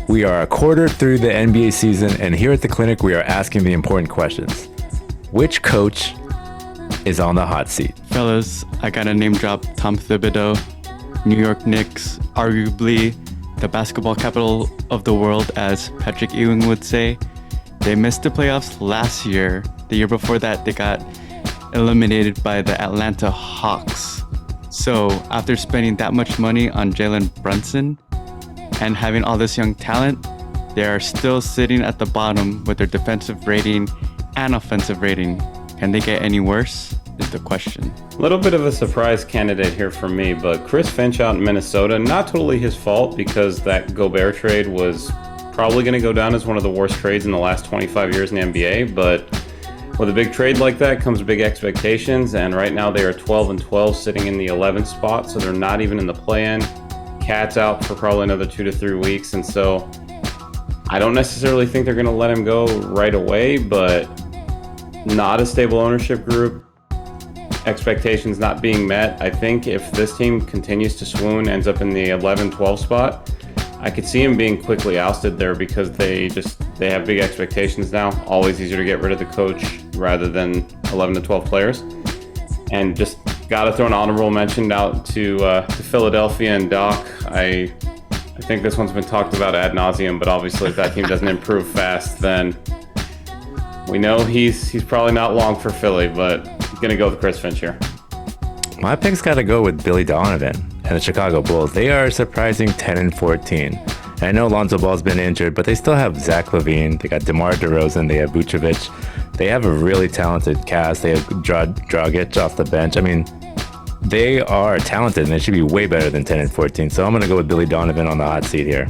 We are a quarter through the NBA season, and here at the clinic, we are asking the important questions. Which coach is on the hot seat? Fellas, I gotta name drop Tom Thibodeau, New York Knicks, arguably the basketball capital of the world, as Patrick Ewing would say. They missed the playoffs last year. The year before that, they got eliminated by the Atlanta Hawks. So after spending that much money on Jalen Brunson and having all this young talent, they are still sitting at the bottom with their defensive rating and offensive rating. Can they get any worse is the question. A little bit of a surprise candidate here for me, but Chris Finch out in Minnesota, not totally his fault because that Gobert trade was probably going to go down as one of the worst trades in the last 25 years in the NBA, but with a big trade like that comes big expectations, and right now they are 12-12, sitting in the 11th spot, so they're not even in the play-in. Cat's out for probably another 2 to 3 weeks, and so I don't necessarily think they're going to let him go right away, but not a stable ownership group, expectations not being met. I think if this team continues to swoon, ends up in the 11-12 spot, I could see him being quickly ousted there because they have big expectations now. Always easier to get rid of the coach rather than 11 to 12 players. And just got to throw an honorable mention out to Philadelphia and Doc. I think this one's been talked about ad nauseum, but obviously if that team doesn't improve fast, then we know he's probably not long for Philly, but I'm going to go with Chris Finch here. My pick's got to go with Billy Donovan and the Chicago Bulls. They are a surprising 10-14. And I know Lonzo Ball's been injured, but they still have Zach LaVine. They got DeMar DeRozan. They have Vucevic. They have a really talented cast. They have Dragic off the bench. I mean, they are talented, and they should be way better than 10-14. So I'm going to go with Billy Donovan on the hot seat here.